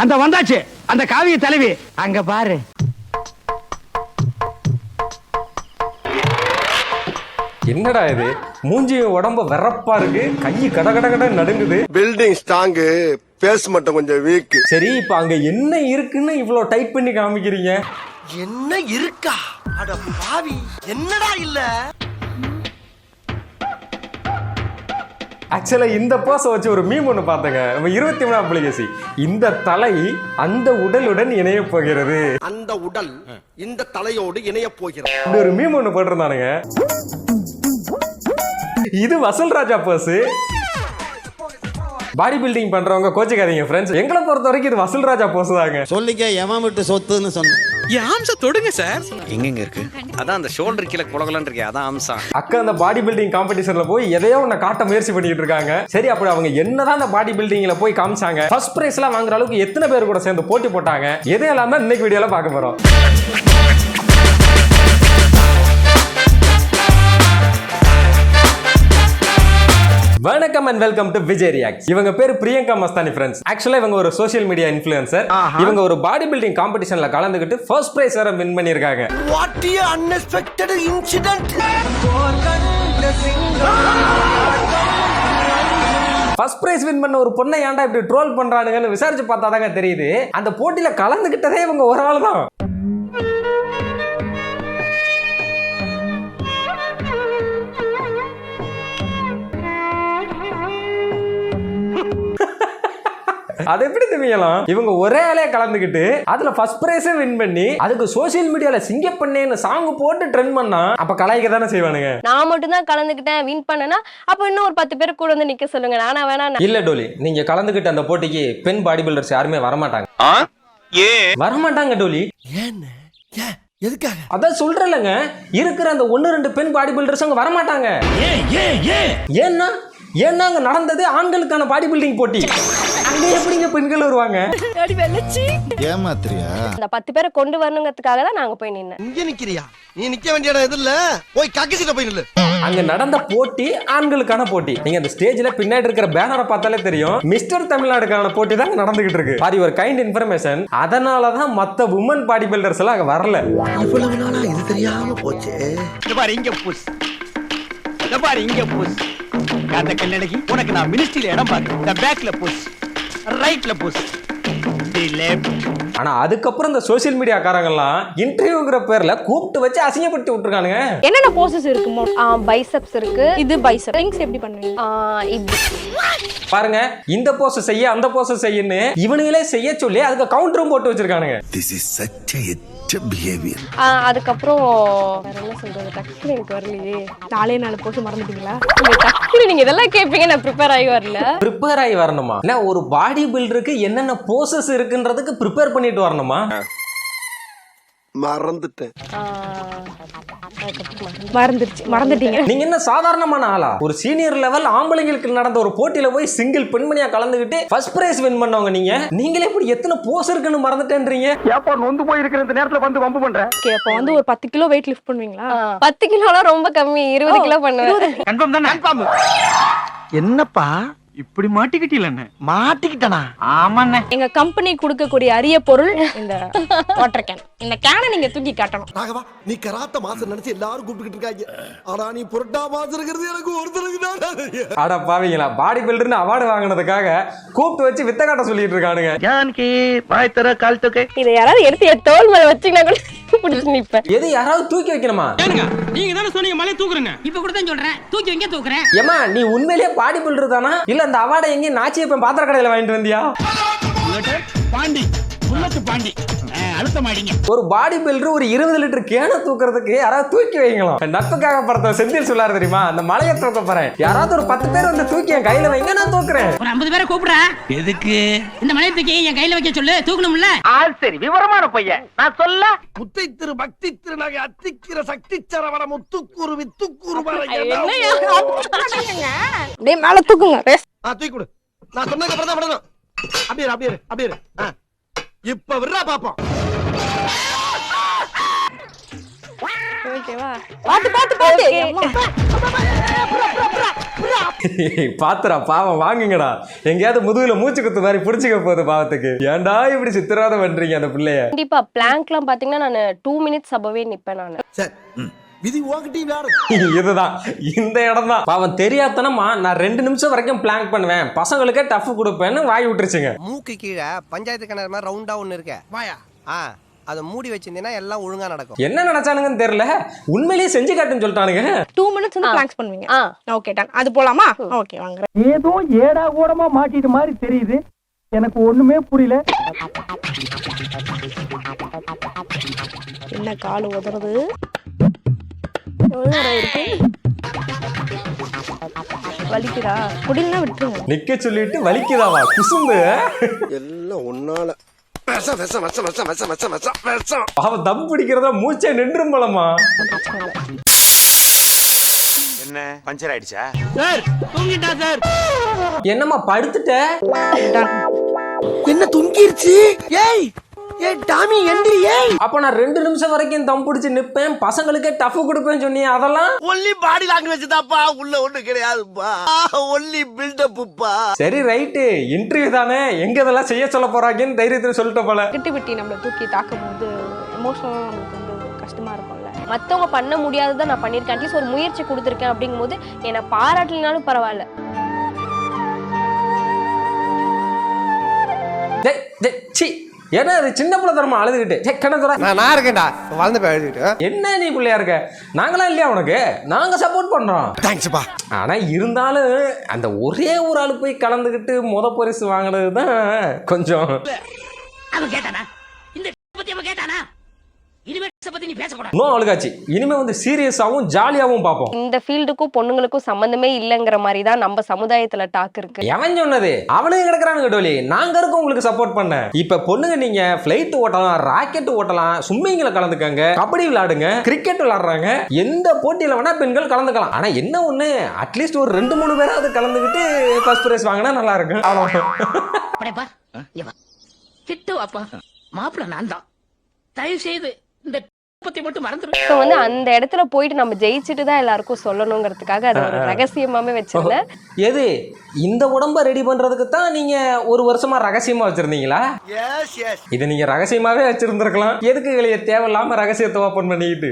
அந்த வந்தாச்சு அந்த காவிய தலைவி அங்க பாரு. என்னடா இது, மூஞ்சி உடம்பு வெறப்பா இருக்கு, கை கட கட கட நடுங்குது. பில்டிங் ஸ்ட்ராங், பேஸ் மட்டும் கொஞ்சம் வீக். சரி, இப்ப அங்க என்ன இருக்குன்னு இவ்வளவு டைட் பண்ணி காமிக்கிறீங்க? என்ன இருக்கா? அட பாவி, என்னடா இல்ல? ஆக்சுவலா இந்த போஸை வச்சு ஒரு மீம் ஒன்று பார்த்தங்க. நம்ம 23ஆம் புலிகேசி. இந்த தலை அந்த உடலுடன் இணைய போகிறது. அந்த உடல் இந்த தலையோடு இணைய போகிறது. அப்படி ஒரு மீம் ஒன்று போட்டிருந்தானுங்க. இது வசல் ராஜா போஸ். பாடி பில்டிங் பண்றவங்க கோச்சிக்காதீங்க ஃப்ரெண்ட்ஸ். எங்களை பொறுத்த வரைக்கும் இது வசல் ராஜா போஸ் தாங்க. சொல்லிக்க எவன் விட்டு சொத்துன்னு சொன்னேன். ஆம்சா தொடுங்க சார். எங்க இருக்கு? அதான் அந்த ஷோல்டர் கீழே குலகலன்னு இருக்கே, அதான் ஆம்சா. அக்கா அந்த பாடி பில்டிங் காம்படிஷன்ல போய் எதையோ ஒண்ணு காட்ட முயற்சி பண்ணிட்டு இருக்காங்க. சரி, அப்படி அவங்க என்னதான் அந்த பாடி பில்டிங்ல போய் காமிச்சாங்க, ஃபர்ஸ்ட் பிரைஸ் எல்லாம் வாங்குற அளவுக்கு எத்தனை பேர் கூட சேர்ந்து போட்டி போட்டாங்க, எதையெல்லாம் தான் இன்னைக்கு வீடியோல பார்க்க போறோம். வணக்கம் and welcome to Vijay reacts. இவங்க பேர் பிரியங்கா மஸ்தானி ஃப்ரெண்ட்ஸ். ஆக்சுவலா இவங்க ஒரு சோஷியல் மீடியா இன்ஃப்ளூயன்சர். இவங்க ஒரு பாடி பில்டிங் காம்படிஷன்ல கலந்துக்கிட்டு ஃபர்ஸ்ட் பிரைஸ் வேற வின் பண்ணிருக்காங்க. What a unexpected incident. First prize win பண்ண ஒரு பொண்ணை ஏன்டா இப்படி ட்ரோல் பண்றானுங்கன்னு விசாரிச்சு பார்த்தாதாங்க தெரியுது, அந்த போட்டியில கலந்துக்கிட்டதே இவங்க ஒரு ஆள் தான். அது எப்படி தெரியும்? இவங்க ஒரே ஆளே கலந்துக்கிட்டு அதுல ஃபர்ஸ்ட் பிரைஸ் வின் பண்ணி அதுக்கு சோஷியல் மீடியால சிங்க பண்ணேன்னு சாங் போட்டு ட்ரெண்ட் பண்ணா அப்ப கலாய்க்க தானே செய்வானுங்க. நான் மட்டும் தான் கலந்துக்கிட்டேன், வின் பண்ணனா அப்ப இன்னும் ஒரு 10 பேர் கூட வந்து நிக்க சொல்லுங்க. நானா வேணா? இல்ல டோலி, நீங்க கலந்துக்கிட்ட அந்த போட்டிக்கு பெண் பாடி பில்டர்ஸ் யாருமே வரமாட்டாங்க. வரமாட்டாங்க டோலி. ஏன்னு? எதுக்காக? அதான் சொல்றேன்லங்க, இருக்கிற அந்த 1-2 பெண் பாடி பில்டர்ஸ் அங்க வரமாட்டாங்க. ஏன்னா அங்க நடந்தது ஆண்களுக்கான பாடி பில்டிங் போட்டி. அங்க எப்படிங்க பெண்கள் வருவாங்க? ஏமாத்திரியா? அந்த 10 பேரை கொண்டு வரணுங்கிறதுக்காக தான் நாங்க போய் நின்னேன். இங்க நிக்கிறியா? நீ நிக்க வேண்டிய இடம் எது இல்ல, போய் கக்கிசிட்ட போய் நில்லு. அங்க நடந்த போட்டி ஆண்களுக்கான போட்டி. நீங்க அந்த ஸ்டேஜ்ல பின்னாடி இருக்கிற பேனரை பார்த்தாலே தெரியும், மிஸ்டர் தமிழ்நாடுக்கான போட்டி தான் நடந்துகிட்டு இருக்கு. அது ஒரு கைண்ட் இன்ஃபர்மேஷன். அதனாலதான் மத்த உமன் பாடி பில்டர்ஸ் எல்லாம் அங்க வரல. இவ்வளவு நாளா இது தெரியாம போச்சு. இந்த பாரு இங்க புஷ், இந்த பாரு இங்க புஷ். அந்த கல்லடகி உனக்கு நான் மினிஸ்ட்ரியில இடம் பாரு. இந்த பேக்ல புஷ், ரைட்ல புஷ், தி லெஃப்ட். ஆனா அதுக்கப்புறம் இந்த சோஷியல் மீடியா காரங்கெல்லாம் இன்டர்வியூங்கிற பேர்ல கூப்பிட்டு வச்சு அசிங்கப்படுத்தி விட்டுருக்கானுங்க. என்னென்ன போசஸ் இருக்குமோ? பைசெப்ஸ் இருக்கு. இது பைசெப். ரிங்ஸ் எப்படி பண்ணுவீங்க? இப்படி பாருங்க, இந்த போஸ் செய்ய அந்த போஸ் செய்யன்னு இவனுங்களே செய்ய சொல்லி அதுக்கு கவுண்டரும் போட்டு வச்சிருக்கானுங்க. This is such a behavior. அதுக்கப்புறம் வேற என்ன சொல்றது, டக்குனு எனக்கு வரலையே. 4 போஸ் மறந்துட்டீங்களா? டக்குனு நீங்க இதெல்லாம் கேட்பீங்க, நான் ப்ரிப்பேர் ஆகி வரல. ப்ரிப்பேர் ஆகி வரணுமா? ஒரு பாடி பில்டருக்கு என்னென்ன போசஸ் இருக்குன்றதுக்கு ப்ரிப்பேர் பண்ணிட்டு வரணுமா? மறந்துட்டேன். மறந்துட்டீங்க. நீங்க என்ன சாதாரணமான ஆளா? ஒரு சீனியர் லெவல் ஆம்பளைங்களுக்கு நடந்த ஒரு போட்டியில போய் சிங்கிள் பெண்மணியா கலந்துக்கிட்டு ஃபர்ஸ்ட் பிரைஸ் வின் பண்ணவங்க நீங்களே இப்படி எத்தனை போஸ் இருக்குன்னு மறந்துட்டேன்றீங்க. ஏப்பா நொந்து போய் இருக்கிற இந்த நேரத்துல வந்து வம்பு பண்ற? அப்ப வந்து ஒரு 10 கிலோ வெயிட் லிஃப்ட் பண்ணுவீங்களா? 10 கிலோலாம் ரொம்ப கம்மி, 20 கிலோ பண்ணுவேன். கன்ஃபார்ம் தானே? கன்ஃபார்ம். என்னப்பா இப்படி மாட்டிக்கிட்டீல? மாட்டிக்கிட்டனா? ஆமாண்ணே. எங்க கம்பெனி கொடுக்கக்கூடிய அரிய பொருள் இந்த வாட்டர் கேன். இந்த கேனை நீங்க தூக்கி காட்டணும். ராகவா, நீ கராத்த மாசம் நினைச்சு எல்லாரும் கூப்பிட்டுக்கிட்டு இருக்காங்க. ஆனா நீ புரட்டா மாசம் இருக்கிறது எனக்கு ஒருத்தருக்கு தான். அட பாவீங்களா, பாடி பில்டர்னு அவார்டு வாங்கினதுக்காக கூப்பிட்டு வச்சு வித்த காட்ட சொல்லிட்டு இருக்கானுங்க. ஜான்கி பாய் தர கால் தூக்கே. இதை யாராவது எடுத்து என் தோல் மேல வச்சீங்கன்னா கூட பிடிச்சு நிப்பேன். எது யாராவது தூக்கி வைக்கணுமா? நீங்க தானே சொன்னீங்க மலையை தூக்குறேங்க. இப்ப கூட தான் சொல்றேன், தூக்கி வைங்க தூக்குறேன். ஏமா, நீ உண்மையிலேயே பாடி பில்டர் தானா? இல்ல அந்த அவார்டை எங்கேயும் நாச்சியப்பன் பாத்திர கடையில வாங்கிட்டு வந்தியா? பாண்டி புல்லத்து பாண்டி அழுத்தமாடிங்க. ஒரு பாடி பில்டர் ஒரு 20 லிட்டர் கேனை தூக்குறதுக்கு யாராவது தூக்கி வைக்கலாம். நட்புக்காக படத்த செந்தில் சொல்லாரு தெரியுமா, அந்த மலையை தூக்க போறேன், யாராவது ஒரு 10 பேர் வந்து தூக்கி என் கையில வைங்க, நான் தூக்குறேன். ஒரு 50 பேரை கூப்பிடுறேன். எதுக்கு? இந்த மலையை தூக்கி என் கையில வைக்க சொல்லு, தூக்கணும்ல. சரி, விவரமான பையன். நான் சொல்ல முத்தை திரு பக்தி திருநகை அத்திக்கிற சக்தி சரவண முத்துக்கூறு வித்துக்கூறு மேல தூக்குங்க. தூக்கி கொடு. நான் சொன்னதுக்கு அப்புறம் தான் விடணும். அப்படியே இப்ப விடுறா பாப்போம். ஓகேவா? பாத்து பாத்து பாத்து. அம்மா. பாத்துறா பாவம் வாங்குங்கடா. எங்கேயாவது முதுகுல மூச்சு குத்து மாதிரி புடிச்சுக்க போகுது பாவத்துக்கு. ஏன்டா இப்படி சித்திரவதை பண்றீங்க அந்த பிள்ளைய? கண்டிப்பா பிளாங்க்லாம் பாத்தீங்கன்னா நான் 2 மினிட்ஸ் அபவே நிப்பேன் நானு. சரி விதி உங்ககிட்டயும் வேற. இதுதான் இந்த இடம் தான். பாவம் தெரியாதனமா நான் 2 நிமிஷம் வரைக்கும் பிளாங்க் பண்ணுவேன், பசங்களுக்கே டஃப் கொடுப்பேன்னு வாய் விட்டுருச்சுங்க. மூக்கு கீழே பஞ்சாயத்து கிணறு மாதிரி ரவுண்டா ஒண்ணு இருக்கு. வாயா அதை மூடி வச்சிருந்தீங்கன்னா எல்லாம் ஒழுங்கா நடக்கும். என்ன நினைச்சானுங்கன்னு தெரியல, உண்மையிலேயே செஞ்சு காட்டுன்னு சொல்லிட்டானுங்க. 2 மினிட்ஸ் வந்து பிளாங்க்ஸ் பண்ணுவீங்க. Okay done. அது போலாமா? ஓகே வாங்க. ஏதோ ஏடா கூடமா மாட்டிட்டு மாதிரி தெரியுது, எனக்கு ஒண்ணுமே புரியல. என்ன கால் உதறது? எவ்வளவு நேரம் இருக்கு? வலிக்குதா? குடில்னா விட்டுருங்க. நிக்க சொல்லிட்டு வலிக்குதாவா குசும்பு? எல்லாம் ஒன்னால விஷம் விஷம் விஷம் விஷம் விஷம் விஷம் விஷம் விஷம். அவ தம் பிடிக்கிறதா மூச்சே நின்றும் போலமா. என்ன பஞ்சர் ஆயிடுச்சா? சார் தூங்கிட்டா சார். என்னம்மா படுத்துட்ட? என்ன தொங்கிருச்சு? ஏய் ஏய் டாமி எந்திரி. ஏய் அப்ப நான் 2 நிமிஷம் வரைக்கும் தம் பிடிச்சு நிப்பேன், பசங்களுக்கே டஃப் கொடுப்பேன்னு சொன்னீங்க. அதெல்லாம் ஒன்லி பாடி லாங்குவேஜ் தான்ப்பா, உள்ள ஒண்ணு கிடையாதுப்பா. ஒன்லி பில்டப்புப்பா. சரி ரைட்டு, இன்டர்வியூ தானே, எங்க இதெல்லாம் செய்ய சொல்ல போறாங்கன்னு தைரியத்துல சொல்லிட்ட போல. கிட்டி நம்மளை தூக்கி தாக்கும்போது எமோஷனலாக நம்மளுக்கு வந்து கஷ்டமா இருக்கும்ல. மற்றவங்க பண்ண முடியாததை நான் பண்ணியிருக்கேன், அட்லீஸ்ட் ஒரு முயற்சி கொடுத்துருக்கேன் அப்படிங்கும்போது என்னை பாராட்டலினாலும் பரவாயில்ல. ஏன்னா அது சின்ன பிள்ளை தரமா அழுதுகிட்டு நான் இருக்கேன்டா வளர்ந்து போய் எழுதிட்டு. என்ன நீ பிள்ளையா இருக்க, நாங்களா இல்லையா உனக்கு, நாங்க சப்போர்ட் பண்றோம். தேங்க்ஸ்ப்பா. ஆனா இருந்தாலும் அந்த ஒரே ஒரு ஆளு போய் கலந்துகிட்டு முத பரிசு வாங்கினது தான் கொஞ்சம். அவன் கேட்டானா? இந்த பத்தி அவன் கேட்டானா? இனிமே பத்தி நீ பேசக்கூடாது. நோ அழுகாச்சு, இனிமே வந்து சீரியஸாவும் ஜாலியாவும் பார்ப்போம். இந்த ஃபீல்டுக்கும் பொண்ணுங்களுக்கும் சம்பந்தமே இல்லைங்கிற மாதிரி தான் நம்ம சமுதாயத்துல டாக் இருக்கு. எவன் சொன்னது? அவனுங்க கிடக்குறானுங்க டோலி, நாங்க இருக்கோம் உங்களுக்கு சப்போர்ட் பண்ண. இப்ப பொண்ணுங்க நீங்க பிளைட் ஓட்டலாம், ராக்கெட் ஓட்டலாம், ஸ்விம்மிங்ல கலந்துக்கங்க, கபடி விளையாடுங்க, கிரிக்கெட் விளையாடுறாங்க, எந்த போட்டியில வேணா பெண்கள் கலந்துக்கலாம். ஆனா என்ன ஒண்ணு, அட்லீஸ்ட் ஒரு 2-3 பேராவது கலந்துக்கிட்டு ஃபர்ஸ்ட் பிரைஸ் வாங்கினா நல்லா இருக்கும். திட்டுவாப்பா மாப்பிள்ள நான் தான், தயவு செய்து இந்த பத்தி மட்டும் மறந்துரு. இப்போ வந்து அந்த இடத்துல போயிட்டு நம்ம ஜெயிச்சுட்டு தான் எல்லாருக்கும் சொல்லணுங்கிறதுக்காக அது ஒரு ரகசியமாவே வச்சிருந்தேன். எது இந்த உடம்ப ரெடி பண்றதுக்கு தான் நீங்க 1 வருஷமா ரகசியமா வச்சிருந்தீங்களா? இது நீங்க ரகசியமாவே வச்சிருந்திருக்கலாம். எதுக்கு வெளியே தேவையில்லாம ரகசியத்தை ஓபன் பண்ணிக்கிட்டு?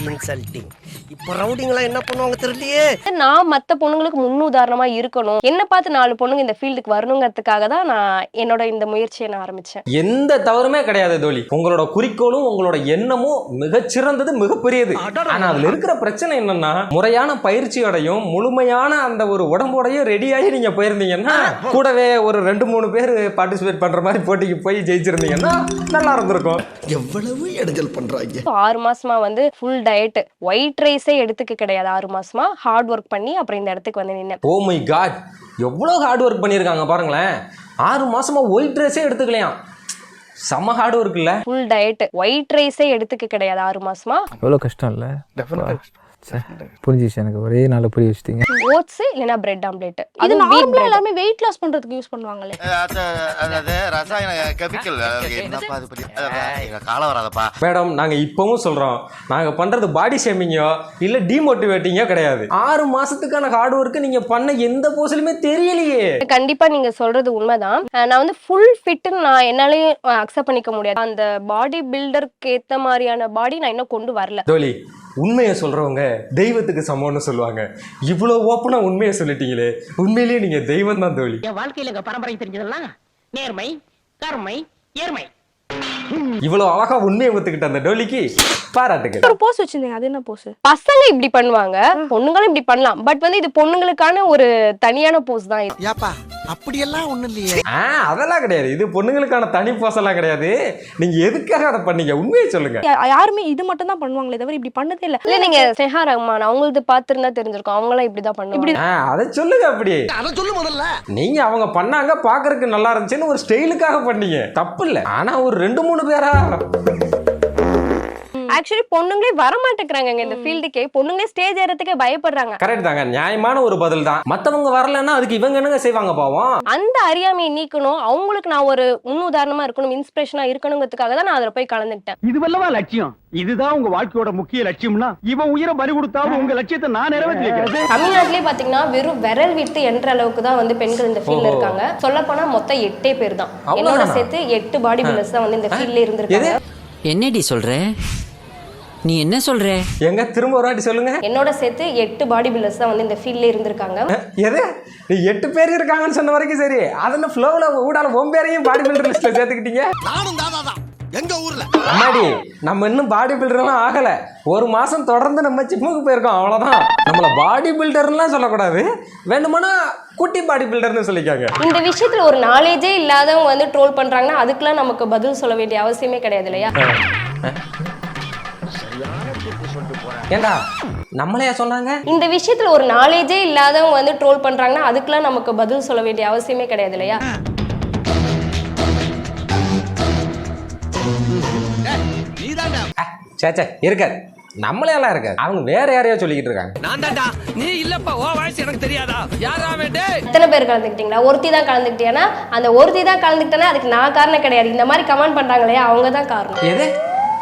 இன்சல்ட்டிங். இப்போ ரவுடிங்களா என்ன பண்ணுவாங்க தெரியலையே. நான் மத்த பொண்ணுங்களுக்கு முன்னுதாரணமா இருக்கணும், என்ன பார்த்து 4 பொண்ணுங்க இந்த ஃபீல்டுக்கு வரணுங்கிறதுக்காக தான் நான் என்னோட இந்த முயற்சியை நான் ஆரம்பிச்சேன். எந்த தவறுமே கிடையாது தோழி, உங்களோட குறிக்கோளும் உங்களோட எண்ணமும் மிகச்சிறந்தது, மிகப்பெரியது. ஆனா அதுல இருக்கிற பிரச்சனை என்னன்னா, முறையான பயிற்சியோடையும் முழுமையான அந்த ஒரு உடம்போடையும் ரெடியாகி நீங்க போயிருந்தீங்கன்னா, கூடவே ஒரு 2-3 பேர் பார்ட்டிசிபேட் பண்ற மாதிரி போட்டிக்கு போய் ஜெயிச்சிருந்தீங்கன்னா நல்லா இருந்திருக்கும். எவ்வளவு இடைஞ்சல் பண்றாங்க. 6 மாசமா வந்து ஃபுல் டயட், ஒயிட் ரைஸே எடுத்துக்க கிடையாது. 6 மாசமா ஹார்ட் ஒர்க் பண்ணி அப்புறம் இந்த இடத்துக்கு வந்து நின்னேன். ஓ மை காட், எவ்வளவு ஹார்ட் ஒர்க் பண்ணிருக்காங்க பாருங்களேன். 6 மாசமா ஒயிட் ரைஸே எடுத்துக்கலையாம். செம ஹார்ட் ஒர்க் இல்ல. ஃபுல் டயட், ஒயிட் ரைஸே எடுத்துக்க கிடையாது 6 மாசமா. எவ்வளோ கஷ்டம் இல்லை? புரிஞ்சிச்சு எனக்கு, ஒரே நாள் புரிய வச்சிட்டீங்க. ஓட்ஸ் இல்லனா பிரெட் ஆம்லெட், இது நார்மலா எல்லாமே வெயிட் லாஸ் பண்றதுக்கு யூஸ் பண்ணுவாங்களே. அதாவது ரசாயன கெமிக்கல் என்னப்பா அது பத்தி கால வராதப்பா. மேடம் நாங்க இப்பவும் சொல்றோம், நாங்க பண்றது பாடி ஷேமிங்கோ இல்ல டிமோட்டிவேட்டிங்கோ கிடையாது. 6 மாசத்துக்கான ஹார்ட் ஒர்க் நீங்க பண்ண எந்த போஸ்லயுமே தெரியலையே. கண்டிப்பா நீங்க சொல்றது உண்மைதான். நான் வந்து ஃபுல் ஃபிட் நான் என்னாலயும் அக்செப்ட் பண்ணிக்க முடியாது. அந்த பாடி பில்டருக்கு ஏத்த மாதிரியான பாடி நான் இன்னும் கொண்டு வரல. தோழி உண்மையை சொல்றவங்க தெய்வத்துக்கு சமம்னு சொல்லுவாங்க. இவ்வளவு ஓப்பனா உண்மையை சொல்லிட்டீங்களே, உண்மையிலேயே நீங்க தெய்வம் தான் தோழி. என் வாழ்க்கையில எங்க பரம்பரை தெரிஞ்சதெல்லாம் நேர்மை, கருமை, ஏர்மை. இவ்வளவு அழகா உண்மையை ஒத்துக்கிட்ட அந்த டோலிக்கு பாராட்டுகள். ஒரு போஸ் வச்சிருந்தீங்க, அது என்ன போஸ்? பசங்க இப்படி பண்ணுவாங்க, பொண்ணுங்களும் இப்படி பண்ணலாம். பட் வந்து இது பொண்ணுங்களுக்கான ஒரு தனியான போஸ் தான் இது. ஏப்பா அப்படியெல்லாம் ஒண்ணும் இல்லையே. அதெல்லாம் கிடையாது, இது பொண்ணுங்களுக்கான தனி போஸ் எல்லாம் கிடையாது. நீங்க எதுக்காக அதை பண்ணீங்க உண்மையை சொல்லுங்க. யாருமே இது மட்டும் தான் பண்ணுவாங்களே தவிர இப்படி பண்ணதே இல்ல. இல்ல நீங்க ஸ்னேஹா ரஹ்மான் அவங்களது பாத்துருந்தா தெரிஞ்சிருக்கும், அவங்களாம் இப்படிதான் பண்ணுவாங்க. அதை சொல்லுங்க. அப்படியே அதை சொல்லு முதல்ல. நீங்க அவங்க பண்ணாங்க பாக்குறதுக்கு நல்லா இருந்துச்சுன்னு ஒரு ஸ்டைலுக்காக பண்ணீங்க, தப்பு இல்ல. ஆனா ஒரு 2-3 பேரா ஆக்சுவலி பொண்ணுங்களே வர மாட்டேங்கிறாங்க இந்த ஃபீல்டுக்கே. பொண்ணுங்களே ஸ்டேஜ் ஏறதுக்கே பயப்படுறாங்க. கரெக்ட் தாங்க, நியாயமான ஒரு பதில் தான். மத்தவங்க வரலன்னா அதுக்கு இவங்க என்னங்க செய்வாங்க பாவம்? அந்த அறியாமையை நீக்கணும், அவங்களுக்கு நான் ஒரு முன்னுதாரணமா இருக்கணும், இன்ஸ்பிரேஷனா இருக்கணுங்கிறதுக்காக தான் நான் அதுல போய் கலந்துக்கிட்டேன். இதுவல்லவா லட்சியம்? இதுதான் உங்க வாழ்க்கையோட முக்கிய லட்சியம்னா இவன் உயிரை பலி கொடுத்தாலும் உங்க லட்சியத்தை நான் நிறைவேற்றி வைக்கிறேன். தமிழ்நாட்டிலே பாத்தீங்கன்னா வெறும் விரல் விட்டு என்ற அளவுக்கு தான் வந்து பெண்கள் இந்த ஃபீல்ட்ல இருக்காங்க. சொல்ல போனா மொத்தம் 8 பேர் தான். என்னோட சேர்த்து 8 பாடி பில்டர்ஸ் தான் வந்து இந்த ஃபீல்ட்ல இருந்திருக்காங்க. என்னடி சொல்ற? நீ என்ன சொல்ற? எங்க திரும்ப ஒரு வாட்டி சொல்லுங்க. என்னோட சேர்த்து 8 பாடி பில்டர்ஸ் தான் வந்து இந்த ஃபீல்ட்ல இருந்திருக்காங்க. எது? 8 பேர் இருக்காங்கன்னு சொன்ன வரைக்கும் சரி. அதுல ஃப்ளோல ஊடால ஒம்பேரையும் பாடி பில்டர் லிஸ்ட்ல சேர்த்துக்கிட்டீங்க. நானும் தாதான் எங்க ஊர்ல அம்மாடி, நம்ம இன்னும் பாடி பில்டர்லாம் ஆகல. ஒரு மாசம் தொடர்ந்து நம்ம ஜிம்முக்கு போயிருக்கோம், அவ்வளவுதான். நம்மள பாடி பில்டர்லாம் சொல்லக்கூடாது, வேணுமானா குட்டி பாடி பில்டர்னு சொல்லிக்காங்க. இந்த விஷயத்துல ஒரு நாலேஜே இல்லாதவங்க வந்து ட்ரோல் பண்றாங்கன்னா அதுக்கெல்லாம் நமக்கு பதில் சொல்ல வேண்டிய அவசியமே கிடையாது இல்லையா? ஏண்டா நம்மளையா சொன்னாங்க? இந்த விஷயத்துல ஒரு நாலேஜே இல்லாதவங்க வந்து ட்ரோல் பண்றாங்கன்னா அதுக்கெல்லாம் நமக்கு பதில் சொல்ல வேண்டிய அவசியமே கிடையாது இல்லையா? சேச்சே இருக்காது, நம்மளையெல்லாம் இருக்காது. அவங்க வேற யாரையோ சொல்லிக்கிட்டு இருக்காங்க. நான் தான்டா. நீ இல்லப்பா, ஓ வாய்ஸ் எனக்கு தெரியாதா? யாரா வேண்டே? எத்தனை பேர் கலந்துக்கிட்டீங்களா? ஒருத்தி தான் கலந்துக்கிட்டேன்னா அந்த ஒருத்தி தான் கலந்துக்கிட்டேன்னா அதுக்கு நான் காரணம் கிடையாது. இந்த மாதிரி கமெண்ட் பண்றாங்களே அவங்க தான் காரணம். எது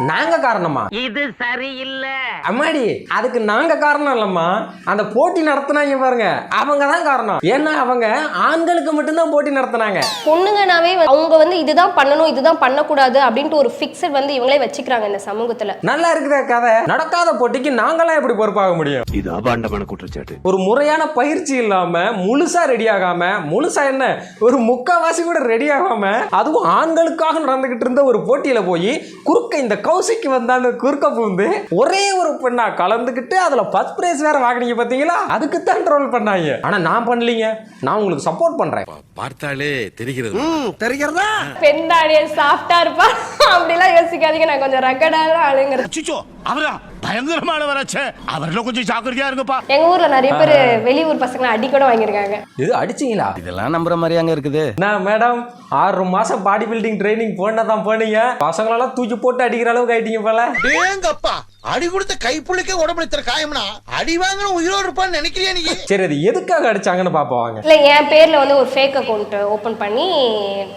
நாங்க காரணமா? இது சரியில்லை அம்மாடி, அதுக்கு நாங்க காரணம் இல்லம்மா. அந்த போட்டி நடத்தினாங்க பாருங்க, அவங்க தான் காரணம். ஏன்னா அவங்க ஆண்களுக்கு மட்டும்தான் போட்டி நடத்தினாங்க. பொண்ணுங்கனாவே அவங்க வந்து இதுதான் பண்ணணும் இதுதான் பண்ணக்கூடாது அப்படின்ட்டு ஒரு ஃபிக்ஸட் வந்து இவங்களே வச்சுக்கிறாங்க இந்த சமூகத்துல. நல்லா இருக்குதா கதை? நடக்காத போட்டிக்கு நாங்களாம் எப்படி பொறுப்பாக முடியும்? இது அபாண்டமான குற்றச்சாட்டு. ஒரு முறையான பயிற்சி இல்லாம, முழுசா ரெடி ஆகாம, முழுசா என்ன ஒரு முக்காவாசி கூட ரெடி ஆகாம, அதுவும் ஆண்களுக்காக நடந்துகிட்டு இருந்த ஒரு போட்டியில போய் குறுக்க இந்த கௌசிக்கு வந்தான்னு குறுக்க பூந்து ஒரே ஒரு பெண்ணா கலந்துக்கிட்டு அதுல ஃபர்ஸ்ட் பிரைஸ் வேற வாங்குனீங்க பாத்தீங்களா? அதுக்கு தான் ட்ரோல் பண்ணாங்க. ஆனா நான் பண்ணலீங்க, நான் உங்களுக்கு சப்போர்ட் பண்றேன். பார்த்தாலே தெரிகிறது. தெரிகிறதா? பெண் தாடியே சாஃப்டா இருப்பா அப்படிலாம் யோசிக்காதீங்க. நான் கொஞ்சம் ரகடான ஆளுங்கிறது. சிச்சோ அவரா பயங்கரமானவராச்சே, அவர்ல கொஞ்சம் ஜாக்கிரதையா இருங்கப்பா. எங்க ஊர்ல நிறைய பேர் வெளியூர் பசங்களை அடி கூட வாங்கியிருக்காங்க. இது அடிச்சீங்களா? இதெல்லாம் நம்புற மாதிரி அங்க இருக்குது. நான் மேடம் 6 மாசம் பாடி பில்டிங் ட்ரைனிங் போனதான் போனீங்க, பசங்களெல்லாம் தூக்கி போட்டு அடிக்கிற அளவுக்கு ஆயிட்டீங்க போல. ஏங்கப்பா, அடி கொடுத்த கைப்புள்ளிக்கே உடம்புல இத்தனை காயம்னா அடி வாங்கின உயிரோடு இருப்பான்னு நினைக்கிறியா நீ? சரி, அது எதுக்காக அடிச்சாங்கன்னு பாப்பாங்க. இல்ல என் பேர்ல வந்து ஒரு ஃபேக் அக்கௌண்ட் ஓபன் பண்ணி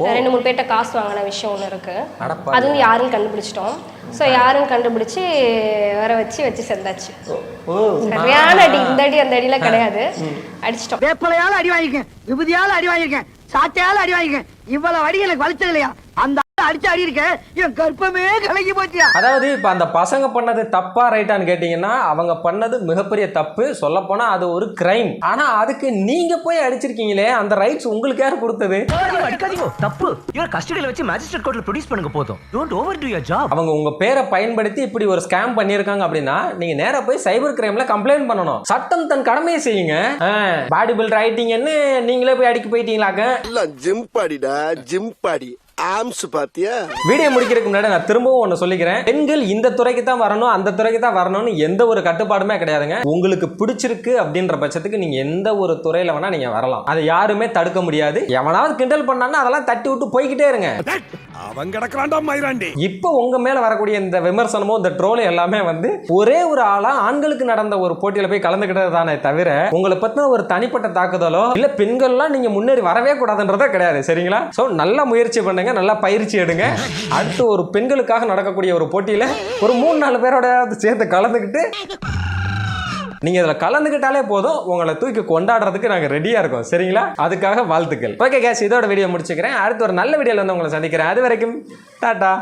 2-3 பேர்ட்ட காசு வாங்கின விஷயம் ஒன்று இருக்கு. அது வந்து யாரும் கண்டுபிடிச்சிட்டோம். ஸோ யாரும் கண்டுபிடிச்சி வர வச்சு செஞ்சாச்சு. சரியான அடி, இந்த அடி அந்த அடிலாம் கிடையாது, அடிச்சிட்டோம். வேப்பலையால அடி வாங்கிருக்கேன், விபூதியால அடி வாங்கிருக்கேன், சாட்டையால அடி வாங்கிருக்கேன். இவ்வளவு அடி எனக்கு வலிச்சது இல்லையா? அந்த அடிச்சு அடி இருக்கேன், என் கற்பமே கலங்கி போச்சியா. அதாவது இப்ப அந்த பசங்க பண்ணது தப்பா ரைட்டான்னு கேட்டீங்கன்னா அவங்க பண்ணது மிகப்பெரிய தப்பு. சொல்ல போனா அது ஒரு கிரைம். ஆனா அதுக்கு நீங்க போய் அடிச்சிருக்கீங்களே, அந்த ரைட்ஸ் உங்களுக்கு யார் கொடுத்தது? அடிக்காதீங்க, தப்பு. இவர் கஸ்டடியில வச்சு மேஜிஸ்ட்ரேட் கோர்ட்ல ப்ரொடியூஸ் பண்ணுங்க போதும். Don't over to your job. அவங்க உங்க பேரை பயன்படுத்தி இப்படி ஒரு ஸ்கேம் பண்ணிருக்காங்க அப்படின்னா நீங்க நேரா போய் சைபர் கிரைம்ல கம்ப்ளைண்ட் பண்ணணும். சட்டம் தன் கடமையை செய்யுங்க. பாடி பில்டர் ஆயிட்டீங்கன்னு நீங்களே போய் அடிக்க போயிட்டீங்களாக்க? இல்ல ஜிம் பாடிடா, ஜிம் பாடி. ஆம்ஸ் பாத்தியா? வீடியோ முடிக்கிறதுக்கு முன்னாடி நான் திரும்பவும் ஒன்று சொல்லிக்கிறேன். பெண்கள் இந்த துறைக்கு தான் வரணும், அந்த துறைக்கு தான் வரணும்னு எந்த ஒரு கட்டுப்பாடுமே கிடையாதுங்க. உங்களுக்கு பிடிச்சிருக்கு அப்படின்ற பட்சத்துக்கு நீங்க எந்த ஒரு துறையில வேணா நீங்க வரலாம். அதை யாருமே தடுக்க முடியாது. எவனாவது கிண்டல் பண்ணான்னா அதெல்லாம் தட்டி விட்டு போய்கிட்டே இருங்க. அவன் கிடக்குறான்டா மயிராண்டி. இப்போ உங்க மேல வரக்கூடிய இந்த விமர்சனமோ இந்த ட்ரோல் எல்லாமே வந்து ஒரே ஒரு ஆளா ஆண்களுக்கு நடந்த ஒரு போட்டியில போய் கலந்துக்கிட்டது தானே தவிர உங்களை பத்தின ஒரு தனிப்பட்ட தாக்குதலோ இல்ல பெண்கள்லாம் நீங்க முன்னேறி வரவே கூடாதுன்றதே கிடையாது. சரிங்களா? சோ நல்ல முயற்சி பண்ணுங்க, நல்லா பயிற்சி எடுங்க. அடுத்து ஒரு பெண்களுக்காக நடக்கக்கூடிய ஒரு போட்டியில ஒரு 3-4 பேரோட சேர்த்து கலந்துக்கிட்டு நீங்க இதுல கலந்துக்கிட்டாலே போதும், உங்களை தூக்கி கொண்டாடுறதுக்கு நாங்க ரெடியா இருக்கோம். சரிங்களா? அதுக்காக வாழ்த்துக்கள். ஓகே கேஸ், இதோட வீடியோ முடிச்சுக்கிறேன். அடுத்து ஒரு நல்ல வீடியோல வந்து உங்களை சந்திக்கிறேன். அது வரைக்கும் டாடா.